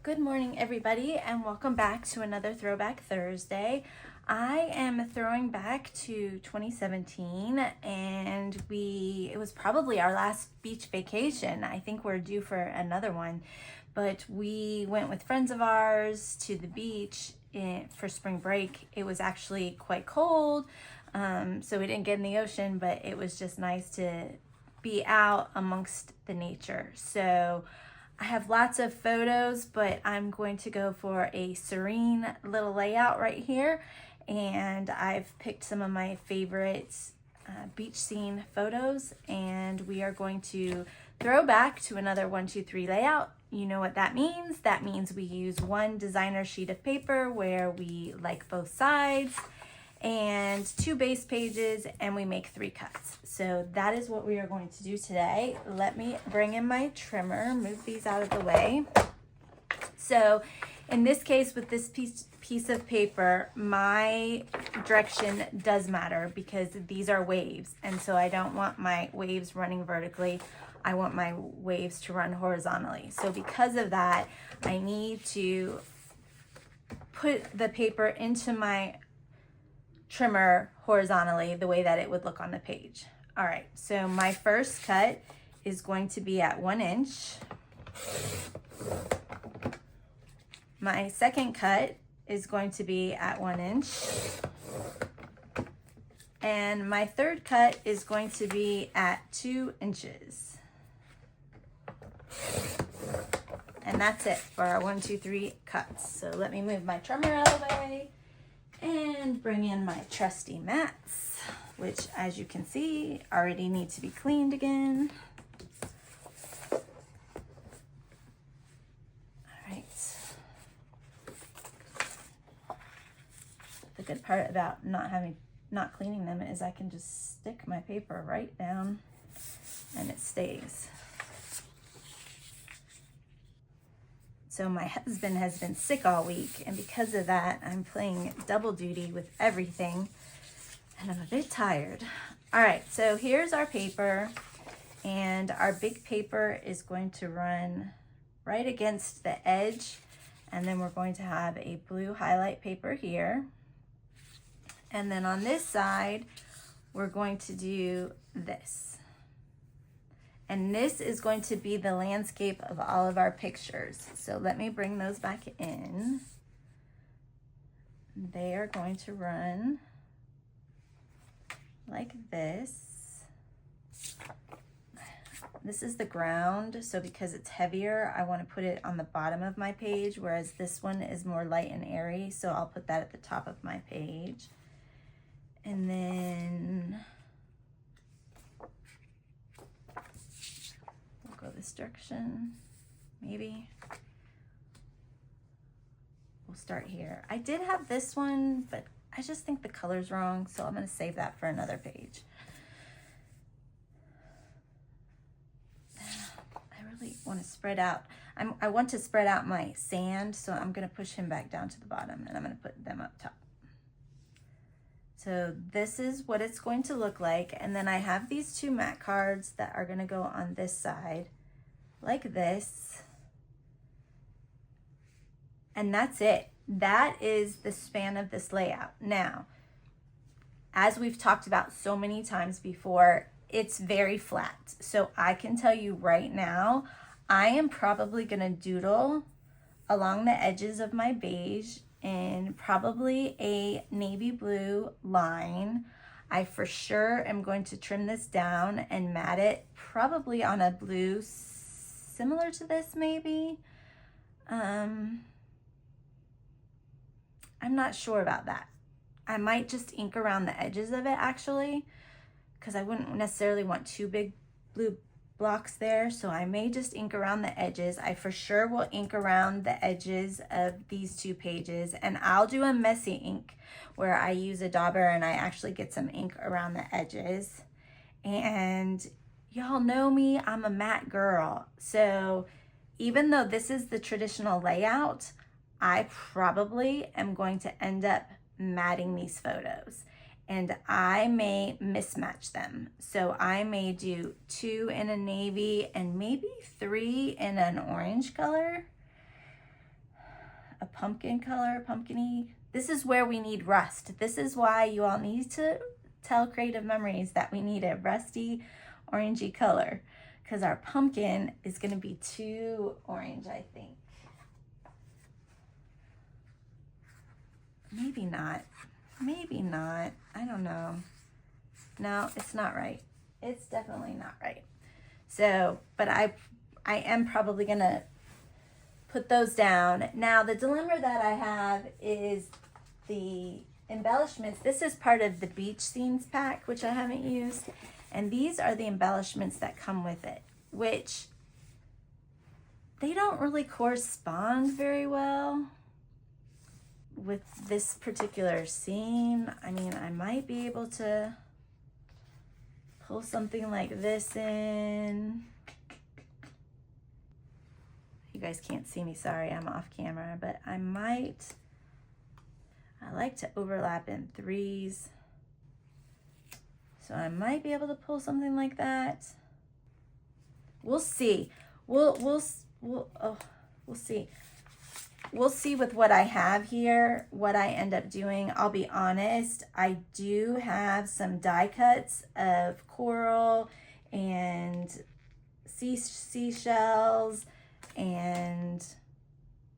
Good morning, everybody, and welcome back to another Throwback Thursday. I am throwing back to 2017, and it was probably our last beach vacation. I think we're due for another one, but we went with friends of ours to the beach for spring break. It was actually quite cold, so we didn't get in the ocean, but it was just nice to be out amongst the nature. So I have lots of photos, but I'm going to go for a serene little layout right here. And I've picked some of my favorite beach scene photos, and we are going to throw back to another 1, 2, 3 layout. You know what that means? That means we use one designer sheet of paper where we like both sides, and 2 base pages, and we make 3 cuts. So that is what we are going to do today. Let me bring in my trimmer, move these out of the way. So in this case, with this piece of paper, my direction does matter because these are waves, and so I don't want my waves running vertically. I want my waves to run horizontally. So because of that, I need to put the paper into my trimmer horizontally the way that it would look on the page. All right, so my first cut is going to be at 1 inch. My second cut is going to be at 1 inch. And my third cut is going to be at 2 inches. And that's it for our 1, 2, 3 cuts. So let me move my trimmer out of the way and bring in my trusty mats, which, as you can see, already need to be cleaned again. All right. The good part about not cleaning them is I can just stick my paper right down and it stays. So my husband has been sick all week, and because of that, I'm playing double duty with everything, and I'm a bit tired. All right, so here's our paper, and our big paper is going to run right against the edge, and then we're going to have a blue highlight paper here. And then on this side, we're going to do this. And this is going to be the landscape of all of our pictures. So let me bring those back in. They are going to run like this. This is the ground, so because it's heavier, I want to put it on the bottom of my page, whereas this one is more light and airy, so I'll put that at the top of my page. And then go this direction, maybe. We'll start here. I did have this one, but I just think the color's wrong, so I'm going to save that for another page. I really want to spread out. I want to spread out my sand, so I'm going to push him back down to the bottom, and I'm going to put them up top. So this is what it's going to look like. And then I have these 2 mat cards that are going to go on this side like this. And that's it. That is the span of this layout. Now, as we've talked about so many times before, it's very flat. So I can tell you right now, I am probably going to doodle along the edges of my beige in probably a navy blue line. I for sure am going to trim this down and mat it probably on a blue similar to this maybe. I'm not sure about that. I might just ink around the edges of it actually, because I wouldn't necessarily want 2 big blue blocks there, so I may just ink around the edges. I for sure will ink around the edges of these 2 pages, and I'll do a messy ink where I use a dauber and I actually get some ink around the edges. And y'all know me, I'm a matte girl, so even though this is the traditional layout, I probably am going to end up matting these photos. And I may mismatch them. So I may do 2 in a navy and maybe 3 in an orange color. a pumpkin color, pumpkin-y. This is where we need rust. This is why you all need to tell Creative Memories that we need a rusty, orangey color, because our pumpkin is going to be too orange, I think. Maybe not. Maybe not. I don't know. No, it's not right. It's definitely not right. So, but I am probably going to put those down. Now, the dilemma that I have is the embellishments. This is part of the beach scenes pack, which I haven't used. And these are the embellishments that come with it, which they don't really correspond very well with this particular scene. I mean, I might be able to pull something like this in. You guys can't see me, sorry, I'm off camera, but I like to overlap in threes. So I might be able to pull something like that. We'll see. We'll see. We'll see with what I have here, what I end up doing. I'll be honest, I do have some die cuts of coral and seashells and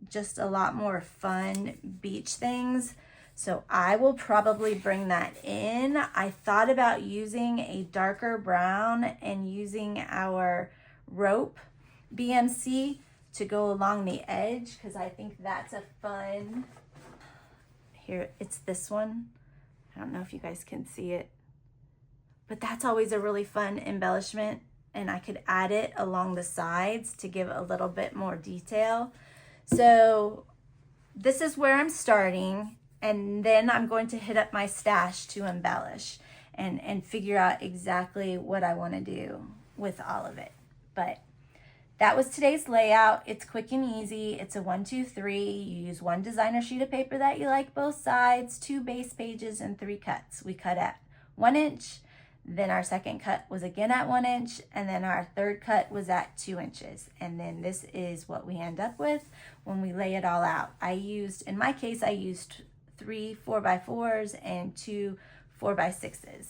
just a lot more fun beach things. So I will probably bring that in. I thought about using a darker brown and using our rope BMC to go along the edge, because I think that's a fun, here, it's this one. I don't know if you guys can see it, but that's always a really fun embellishment, and I could add it along the sides to give a little bit more detail. So this is where I'm starting, and then I'm going to hit up my stash to embellish and figure out exactly what I want to do with all of it. But that was today's layout. It's quick and easy. It's a 1, 2, 3. You use one designer sheet of paper that you like both sides, 2 base pages, and 3 cuts. We cut at 1 inch. Then our second cut was again at 1 inch, and then our third cut was at 2 inches. And then this is what we end up with when we lay it all out. In my case, I used 3 4x4s and 2 4x6s.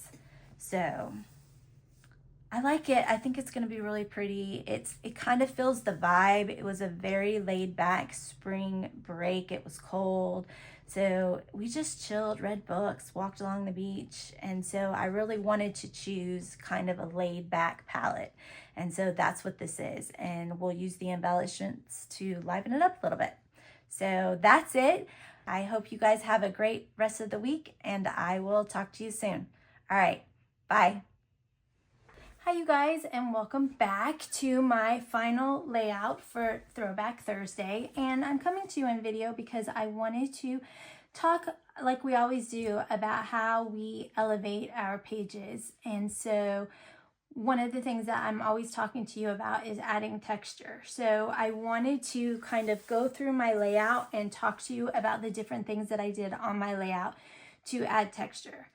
So I like it. I think it's going to be really pretty. It kind of fills the vibe. It was a very laid back spring break. It was cold. So we just chilled, read books, walked along the beach. And so I really wanted to choose kind of a laid back palette. And so that's what this is. And we'll use the embellishments to liven it up a little bit. So that's it. I hope you guys have a great rest of the week, and I will talk to you soon. All right, bye. Hi you guys, and welcome back to my final layout for Throwback Thursday. And I'm coming to you in video because I wanted to talk, like we always do, about how we elevate our pages. And so one of the things that I'm always talking to you about is adding texture. So I wanted to kind of go through my layout and talk to you about the different things that I did on my layout to add texture.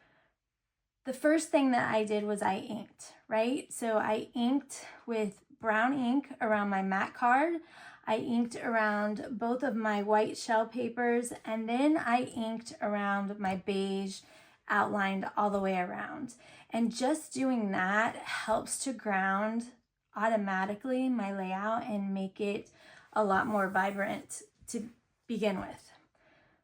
The first thing that I did was I inked, right? So I inked with brown ink around my mat card. I inked around both of my white shell papers, and then I inked around my beige outlined all the way around. And just doing that helps to ground automatically my layout and make it a lot more vibrant to begin with.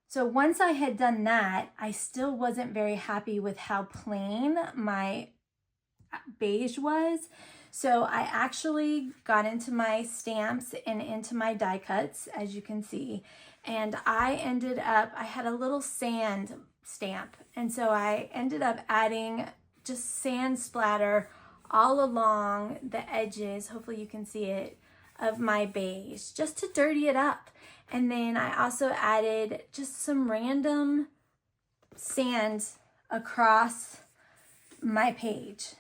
So once I had done that, I still wasn't very happy with how plain my beige was. So I actually got into my stamps and into my die cuts, as you can see. And I had a little sand stamp. And so I ended up adding just sand splatter all along the edges, hopefully you can see it, of my beige, just to dirty it up. And then I also added just some random sand across my page.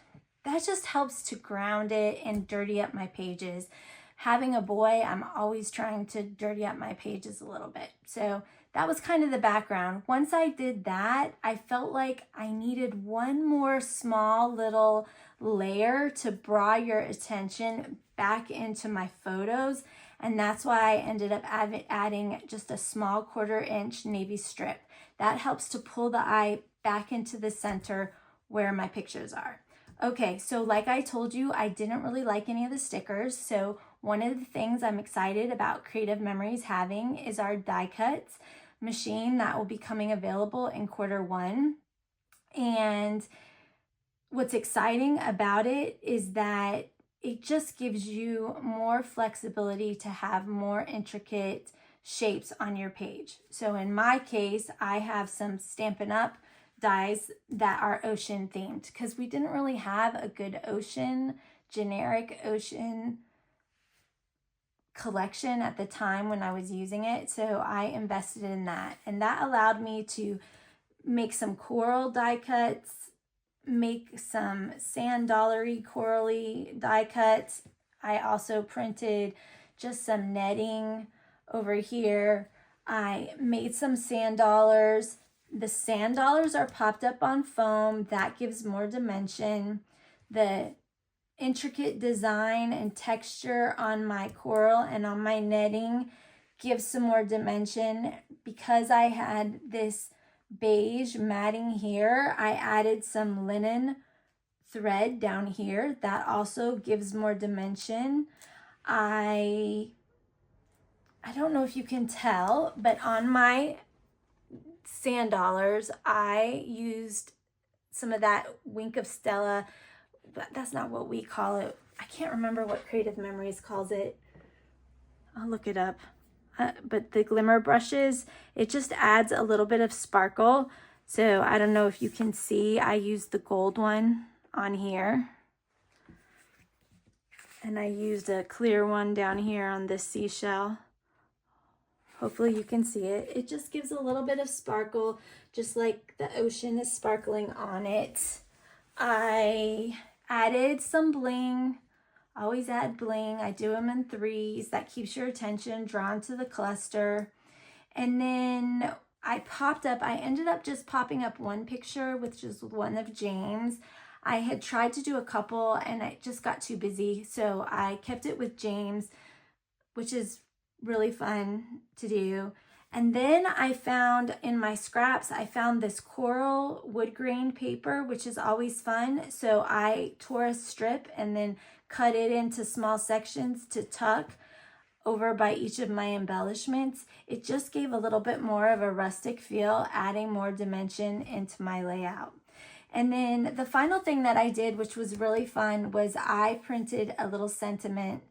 That just helps to ground it and dirty up my pages. Having a boy, I'm always trying to dirty up my pages a little bit. So that was kind of the background. Once I did that, I felt like I needed one more small little layer to draw your attention back into my photos. And that's why I ended up adding just a small 1/4 inch navy strip. That helps to pull the eye back into the center where my pictures are. Okay, so like I told you, I didn't really like any of the stickers. So one of the things I'm excited about Creative Memories having is our die cuts machine that will be coming available in Q1. And what's exciting about it is that it just gives you more flexibility to have more intricate shapes on your page. So in my case, I have some Stampin' Up! Dies that are ocean themed because we didn't really have a good generic ocean collection at the time when I was using it. So I invested in that, and that allowed me to make some coral die cuts, make some sand dollary corally die cuts. I also printed just some netting over here. I made some sand dollars. The sand dollars are popped up on foam. That gives more dimension. The intricate design and texture on my coral and on my netting gives some more dimension. Because I had this beige matting here, I added some linen thread down here. That also gives more dimension. I don't know if you can tell, but on my sand dollars, I used some of that Wink of Stella, but that's not what we call it. I can't remember what Creative Memories calls it. I'll look it up. But the glimmer brushes, it just adds a little bit of sparkle. So I don't know if you can see, I used the gold one on here. And I used a clear one down here on this seashell. Hopefully you can see it. It just gives a little bit of sparkle, just like the ocean is sparkling on it. I added some bling. Always add bling. I do them in 3s. That keeps your attention drawn to the cluster. And then I ended up just popping up one picture with just one of James. I had tried to do a couple and I just got too busy. So I kept it with James, which is really fun to do. And then I found in my scraps, I found this coral wood grain paper, which is always fun. So I tore a strip and then cut it into small sections to tuck over by each of my embellishments. It just gave a little bit more of a rustic feel, adding more dimension into my layout. And then the final thing that I did, which was really fun, was I printed a little sentiment: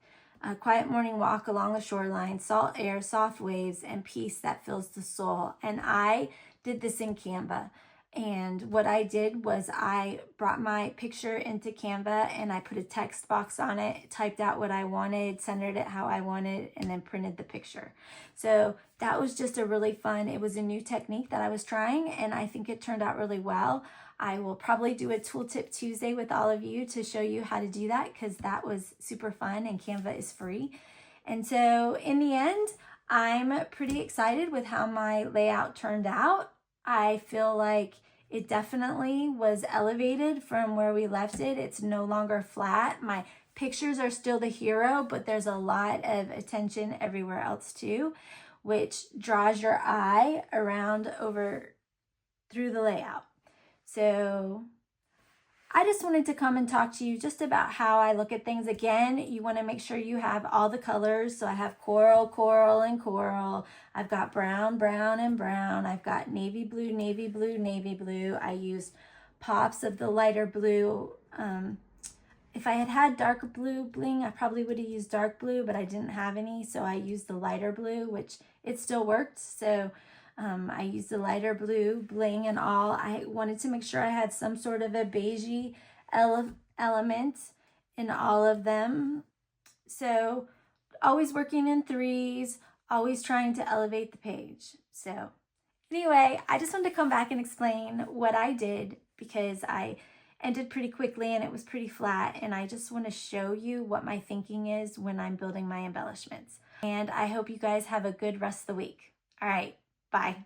a quiet morning walk along the shoreline, salt air, soft waves, and peace that fills the soul. And I did this in Canva. And what I did was I brought my picture into Canva and I put a text box on it, typed out what I wanted, centered it how I wanted, and then printed the picture. So that was just a really fun, it was a new technique that I was trying, and I think it turned out really well. I will probably do a Tooltip Tuesday with all of you to show you how to do that, because that was super fun and Canva is free. And so in the end, I'm pretty excited with how my layout turned out. I feel like it definitely was elevated from where we left it. It's no longer flat. My pictures are still the hero, but there's a lot of attention everywhere else too, which draws your eye around over through the layout. So I just wanted to come and talk to you just about how I look at things. Again, you want to make sure you have all the colors. So I have coral, coral, and coral. I've got brown, brown, and brown. I've got navy blue, navy blue, navy blue. I used pops of the lighter blue. If I had had dark blue bling, I probably would have used dark blue, but I didn't have any. So I used the lighter blue, which it still worked. So I used the lighter blue bling and all. I wanted to make sure I had some sort of a beigey element in all of them. So always working in 3s, always trying to elevate the page. So anyway, I just wanted to come back and explain what I did, because I ended pretty quickly and it was pretty flat, and I just want to show you what my thinking is when I'm building my embellishments. And I hope you guys have a good rest of the week. All right. Bye.